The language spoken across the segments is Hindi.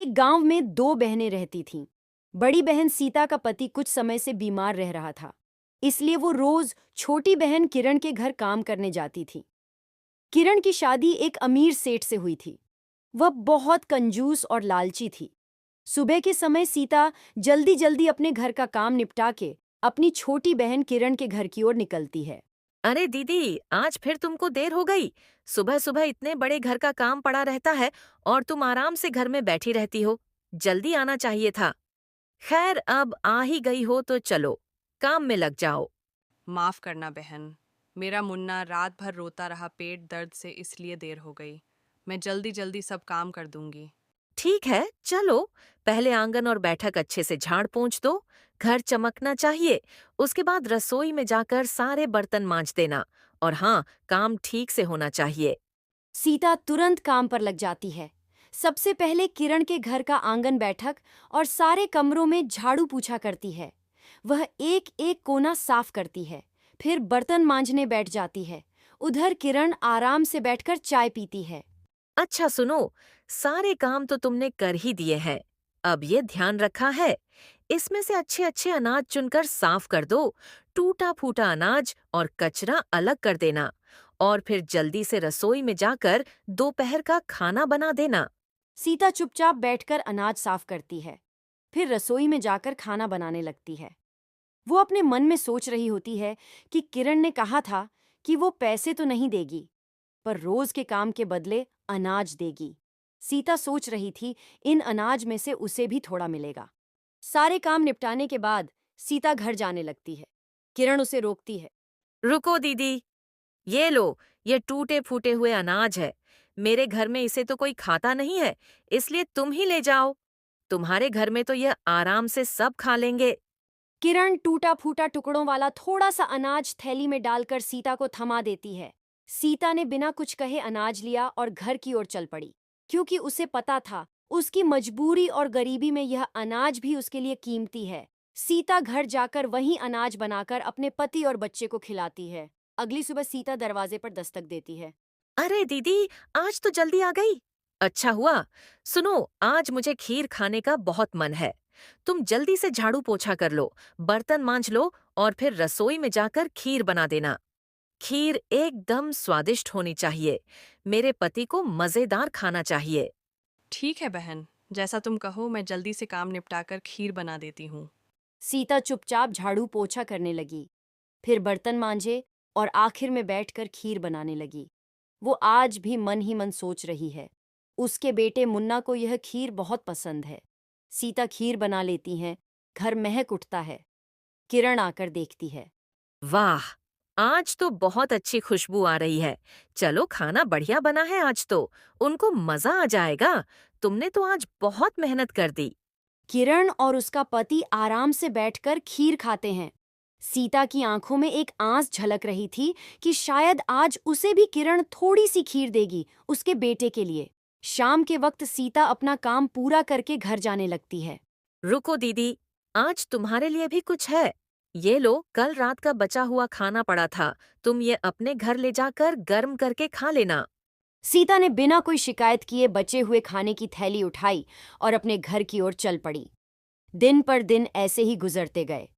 एक गांव में दो बहनें रहती थीं। बड़ी बहन सीता का पति कुछ समय से बीमार रह रहा था, इसलिए वो रोज छोटी बहन किरण के घर काम करने जाती थी। किरण की शादी एक अमीर सेठ से हुई थी। वह बहुत कंजूस और लालची थी। सुबह के समय सीता जल्दी जल्दी अपने घर का काम निपटा के अपनी छोटी बहन किरण के घर की ओर निकलती है। अरे दीदी, आज फिर तुमको देर हो गई। सुबह सुबह इतने बड़े घर का काम पड़ा रहता है और तुम आराम से घर में बैठी रहती हो। जल्दी आना चाहिए था। खैर, अब आ ही गई हो तो चलो, काम में लग जाओ। माफ करना बहन। मेरा मुन्ना रात भर रोता रहा पेट दर्द से, इसलिए देर हो गई। मैं जल्दी जल्दी सब काम कर दूंगी। ठीक है, चलो। पहले आंगन और बैठक अच्छे से झाड़ पोंछ दो। घर चमकना चाहिए। उसके बाद रसोई में जाकर सारे बर्तन मांज देना। और हाँ, काम ठीक से होना चाहिए। सीता तुरंत काम पर लग जाती है। सबसे पहले किरण के घर का आंगन बैठक और सारे कमरों में झाड़ू पूछा करती है। वह एक एक कोना साफ करती है, फिर बर्तन मांजने बैठ जाती है। उधर किरण आराम से बैठकर चाय पीती है। अच्छा सुनो, सारे काम तो तुमने कर ही दिए हैं। अब ये ध्यान रखा है, इसमें से अच्छे अच्छे अनाज चुनकर साफ कर दो। टूटा फूटा अनाज और कचरा अलग कर देना। और फिर जल्दी से रसोई में जाकर दोपहर का खाना बना देना। सीता चुपचाप बैठकर अनाज साफ करती है, फिर रसोई में जाकर खाना बनाने लगती है। वो अपने मन में सोच रही होती है कि किरण ने कहा था कि वो पैसे तो नहीं देगी, पर रोज के काम के बदले अनाज देगी। सीता सोच रही थी इन अनाज में से उसे भी थोड़ा मिलेगा। सारे काम निपटाने के बाद सीता घर जाने लगती है। किरण उसे रोकती है। रुको दीदी, ये लो, ये टूटे फूटे हुए अनाज है। मेरे घर में इसे तो कोई खाता नहीं है, इसलिए तुम ही ले जाओ। तुम्हारे घर में तो ये आराम से सब खा लेंगे। किरण टूटा फूटा टुकड़ों वाला थोड़ा सा अनाज थैली में डालकर सीता को थमा देती है। सीता ने बिना कुछ कहे अनाज लिया और घर की ओर चल पड़ी, क्योंकि उसे पता था उसकी मजबूरी और गरीबी में यह अनाज भी उसके लिए कीमती है। सीता घर जाकर वही अनाज बनाकर अपने पति और बच्चे को खिलाती है। अगली सुबह सीता दरवाजे पर दस्तक देती है। अरे दीदी, आज तो जल्दी आ गई। अच्छा हुआ। सुनो, आज मुझे खीर खाने का बहुत मन है। तुम जल्दी से झाड़ू पोछा कर लो, बर्तन मांज लो और फिर रसोई में जाकर खीर बना देना। खीर एकदम स्वादिष्ट होनी चाहिए। मेरे पति को मजेदार खाना चाहिए। ठीक है बहन, जैसा तुम कहो मैं जल्दी से काम निपटाकर खीर बना देती हूँ। सीता चुपचाप झाड़ू पोछा करने लगी, फिर बर्तन मांजे और आखिर में बैठकर खीर बनाने लगी। वो आज भी मन ही मन सोच रही है, उसके बेटे मुन्ना को यह खीर बहुत पसंद है। सीता खीर बना लेती हैं, घर महक उठता है। किरण आकर देखती है। वाह, आज तो बहुत अच्छी खुशबू आ रही है। चलो, खाना बढ़िया बना है आज तो। उनको मजा आ जाएगा। तुमने तो आज बहुत मेहनत कर दी। किरण और उसका पति आराम से बैठकर खीर खाते हैं। सीता की आंखों में एक आंस झलक रही थी कि शायद आज उसे भी किरण थोड़ी सी खीर देगी उसके बेटे के लिए। शाम के वक्त सीता अपना काम पूरा करके घर जाने लगती है। रुको दीदी, आज तुम्हारे लिए भी कुछ है। ये लो, कल रात का बचा हुआ खाना पड़ा था। तुम ये अपने घर ले जाकर गर्म करके खा लेना। सीता ने बिना कोई शिकायत किए बचे हुए खाने की थैली उठाई और अपने घर की ओर चल पड़ी। दिन पर दिन ऐसे ही गुजरते गए।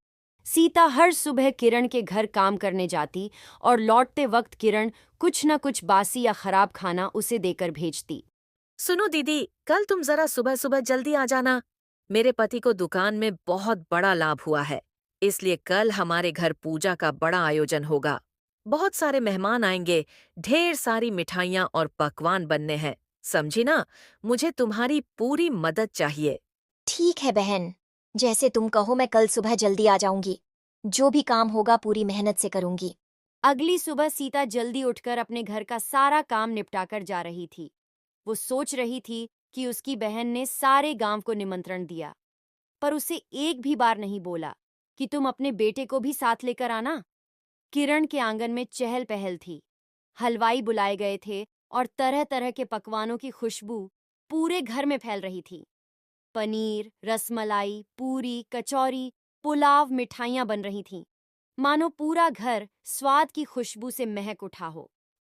सीता हर सुबह किरण के घर काम करने जाती और लौटते वक्त किरण कुछ न कुछ बासी या खराब खाना उसे देकर भेजती। सुनो दीदी, कल तुम जरा सुबह सुबह जल्दी आ जाना। मेरे पति को दुकान में बहुत बड़ा लाभ हुआ है, इसलिए कल हमारे घर पूजा का बड़ा आयोजन होगा। बहुत सारे मेहमान आएंगे, ढेर सारी मिठाइयाँ और पकवान बनने हैं। समझी ना? मुझे तुम्हारी पूरी मदद चाहिए। ठीक है बहन, जैसे तुम कहो मैं कल सुबह जल्दी आ जाऊंगी। जो भी काम होगा पूरी मेहनत से करूंगी। अगली सुबह सीता जल्दी उठकर अपने घर का सारा काम निपटाकर जा रही थी। वो सोच रही थी कि उसकी बहन ने सारे गांव को निमंत्रण दिया, पर उसे एक भी बार नहीं बोला कि तुम अपने बेटे को भी साथ लेकर आना। किरण के आंगन में चहल पहल थी। हलवाई बुलाए गए थे और तरह तरह के पकवानों की खुशबू पूरे घर में फैल रही थी। पनीर, रसमलाई, पूरी, कचौरी, पुलाव, मिठाइयां बन रही थीं, मानो पूरा घर स्वाद की खुशबू से महक उठा हो।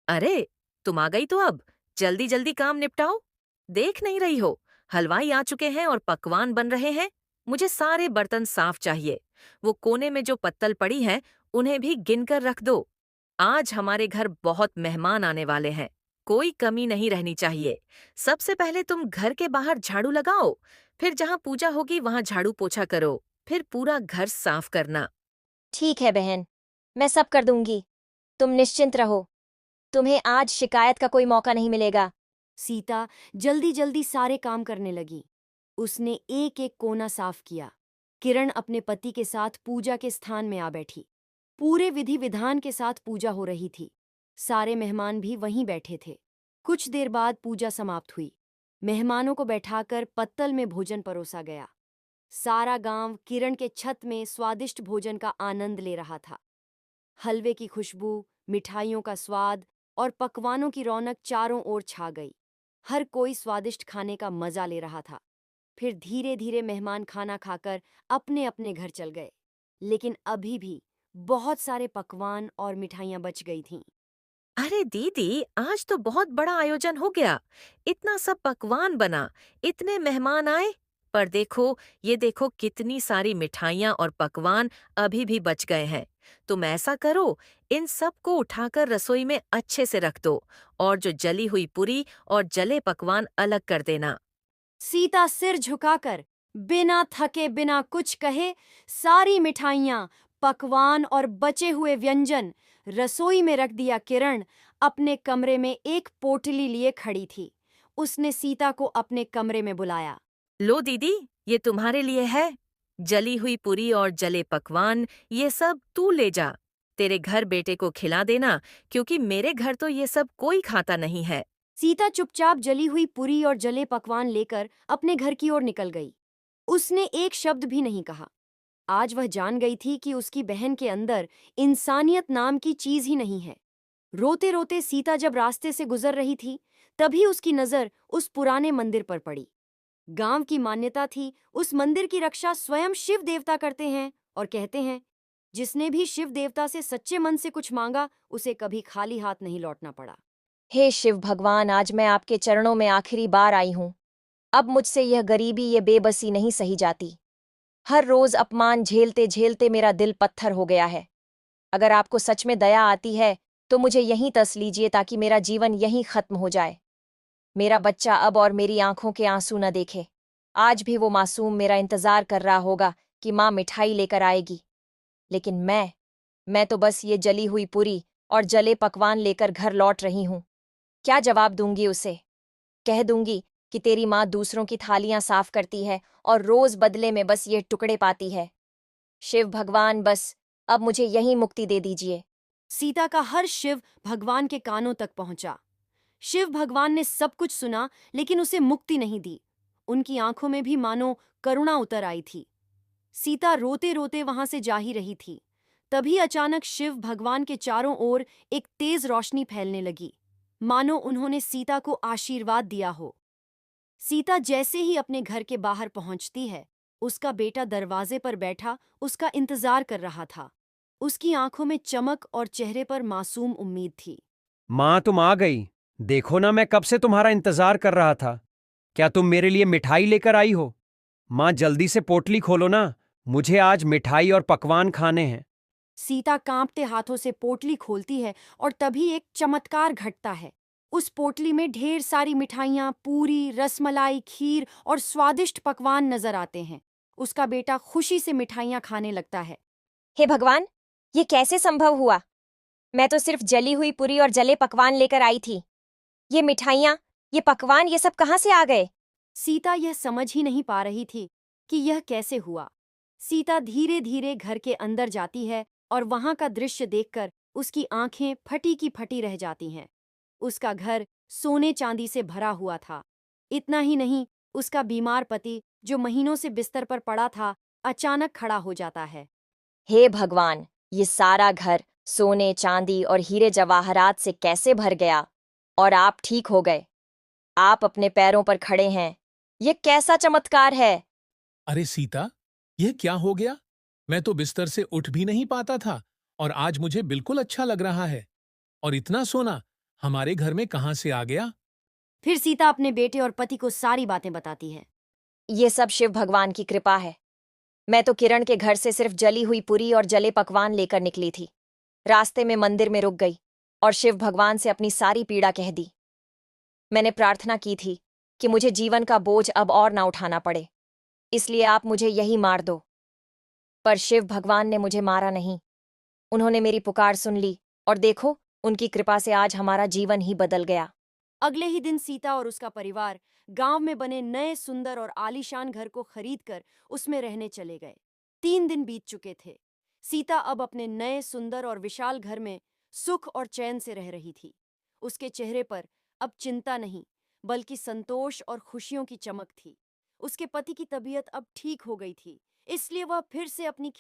अरे, तुम आ गई तो अब जल्दी जल्दी काम निपटाओ। देख नहीं रही हो, हलवाई आ चुके हैं और पकवान बन रहे हैं। मुझे सारे बर्तन साफ चाहिए। वो कोने में जो पत्तल पड़ी है, उन्हें भी गिनकर रख दो। आज हमारे घर बहुत मेहमान आने वाले हैं। कोई कमी नहीं रहनी चाहिए। सबसे पहले तुम घर के बाहर झाड़ू लगाओ, फिर जहाँ पूजा होगी वहाँ झाड़ू पोछा करो, फिर पूरा घर साफ करना। ठीक है बहन, मैं सब कर दूंगी। तुम निश्चिंत रहो, तुम्हें आज शिकायत का कोई मौका नहीं मिलेगा। सीता जल्दी जल्दी सारे काम करने लगी। उसने एक एक कोना साफ किया। किरण अपने पति के साथ पूजा के स्थान में आ बैठी। पूरे विधि विधान के साथ पूजा हो रही थी। सारे मेहमान भी वहीं बैठे थे। कुछ देर बाद पूजा समाप्त हुई। मेहमानों को बैठाकर पत्तल में भोजन परोसा गया। सारा गांव किरण के छत में स्वादिष्ट भोजन का आनंद ले रहा था। हलवे की खुशबू, मिठाइयों का स्वाद और पकवानों की रौनक चारों ओर छा गई। हर कोई स्वादिष्ट खाने का मजा ले रहा था। फिर धीरे धीरे मेहमान खाना खाकर अपने अपने घर चल गए। लेकिन अभी भी बहुत सारे पकवान और मिठाइयां बच गई थीं। अरे दीदी, आज तो बहुत बड़ा आयोजन हो गया। इतना सब पकवान बना, इतने मेहमान आए। पर देखो, ये देखो कितनी सारी मिठाइयाँ और पकवान अभी भी बच गए हैं। तुम ऐसा करो, इन सब को उठाकर रसोई में अच्छे से रख दो और जो जली हुई पूरी और जले पकवान अलग कर देना। सीता सिर झुकाकर बिना थके बिना कुछ कहे सारी मिठाइयां, पकवान और बचे हुए व्यंजन रसोई में रख दिया। किरण अपने कमरे में एक पोटली लिए खड़ी थी। उसने सीता को अपने कमरे में बुलाया। लो दीदी, ये तुम्हारे लिए है। जली हुई पूरी और जले पकवान, ये सब तू ले जा। तेरे घर बेटे को खिला देना, क्योंकि मेरे घर तो ये सब कोई खाता नहीं है। सीता चुपचाप जली हुई पूरी और जले पकवान लेकर अपने घर की ओर निकल गई। उसने एक शब्द भी नहीं कहा। आज वह जान गई थी कि उसकी बहन के अंदर इंसानियत नाम की चीज ही नहीं है। रोते रोते सीता जब रास्ते से गुजर रही थी, तभी उसकी नजर उस पुराने मंदिर पर पड़ी। गांव की मान्यता थी, उस मंदिर की रक्षा स्वयं शिव देवता करते हैं और कहते हैं, जिसने भी शिव देवता से सच्चे मन से कुछ मांगा, उसे कभी खाली हाथ नहीं लौटना पड़ा। हे शिव भगवान, आज मैं आपके चरणों में आखिरी बार आई हूँ। अब मुझसे यह गरीबी, ये बेबसी नहीं सही जाती। हर रोज अपमान झेलते झेलते मेरा दिल पत्थर हो गया है। अगर आपको सच में दया आती है तो मुझे यहीं तस लीजिए, ताकि मेरा जीवन यहीं खत्म हो जाए। मेरा बच्चा अब और मेरी आंखों के आंसू न देखे। आज भी वो मासूम मेरा इंतजार कर रहा होगा कि माँ मिठाई लेकर आएगी। लेकिन मैं तो बस ये जली हुई पूरी और जले पकवान लेकर घर लौट रही हूँ। क्या जवाब दूंगी उसे? कह दूंगी कि तेरी माँ दूसरों की थालियां साफ करती है और रोज बदले में बस ये टुकड़े पाती है। शिव भगवान, बस अब मुझे यहीं मुक्ति दे दीजिए। सीता का हर शिव भगवान के कानों तक पहुंचा। शिव भगवान ने सब कुछ सुना, लेकिन उसे मुक्ति नहीं दी। उनकी आंखों में भी मानो करुणा उतर आई थी। सीता रोते रोते वहां से जा ही रही थी। तभी अचानक शिव भगवान के चारों ओर एक तेज रोशनी फैलने लगी, मानो उन्होंने सीता को आशीर्वाद दिया हो। सीता जैसे ही अपने घर के बाहर पहुंचती है, उसका बेटा दरवाजे पर बैठा उसका इंतजार कर रहा था। उसकी आंखों में चमक और चेहरे पर मासूम उम्मीद थी। माँ, तुम आ गई। देखो ना, मैं कब से तुम्हारा इंतजार कर रहा था। क्या तुम मेरे लिए मिठाई लेकर आई हो? माँ, जल्दी से पोटली खोलो ना। मुझे आज मिठाई और पकवान खाने हैं। सीता कांपते हाथों से पोटली खोलती है और तभी एक चमत्कार घटता है। उस पोटली में ढेर सारी मिठाइयाँ, पूरी, रसमलाई, खीर और स्वादिष्ट पकवान नजर आते हैं। उसका बेटा खुशी से मिठाइयाँ खाने लगता है। हे भगवान, ये कैसे संभव हुआ? मैं तो सिर्फ जली हुई पूरी और जले पकवान लेकर आई थी। ये मिठाइयाँ, ये पकवान, ये सब कहाँ से आ गए? सीता यह समझ ही नहीं पा रही थी कि यह कैसे हुआ। सीता धीरे धीरे घर के अंदर जाती है और वहां का दृश्य देखकर उसकी आंखें फटी की फटी रह जाती हैं। उसका घर सोने चांदी से भरा हुआ था। इतना ही नहीं, उसका बीमार पति जो महीनों से बिस्तर पर पड़ा था, अचानक खड़ा हो जाता है। हे भगवान, ये सारा घर सोने चांदी और हीरे जवाहरात से कैसे भर गया? और आप ठीक हो गए। आप अपने पैरों पर खड़े हैं। ये कैसा चमत्कार है? अरे सीता, यह क्या हो गया? मैं तो बिस्तर से उठ भी नहीं पाता था और आज मुझे बिल्कुल अच्छा लग रहा है। और इतना सोना हमारे घर में कहाँ से आ गया? फिर सीता अपने बेटे और पति को सारी बातें बताती है। ये सब शिव भगवान की कृपा है। मैं तो किरण के घर से सिर्फ जली हुई पूरी और जले पकवान लेकर निकली थी। रास्ते में मंदिर में रुक गई और शिव भगवान से अपनी सारी पीड़ा कह दी। मैंने प्रार्थना की थी कि मुझे जीवन का बोझ अब और ना उठाना पड़े, इसलिए आप मुझे यही मार दो। पर शिव भगवान ने मुझे मारा नहीं। उन्होंने मेरी पुकार सुन ली और देखो, उनकी कृपा से आज हमारा जीवन ही बदल गया। अगले ही दिन सीता और उसका परिवार गांव में बने नए सुंदर और आलीशान घर को खरीदकर उसमें रहने चले गए। 3 दिन बीत चुके थे। सीता अब अपने नए सुंदर और विशाल घर में सुख और चैन से रह रही थी। उसके चेहरे पर अब चिंता नहीं, बल्कि संतोष और खुशियों की चमक थी। उसके पति की तबीयत अब ठीक हो गई थी, इसलिए वह फिर से अपनी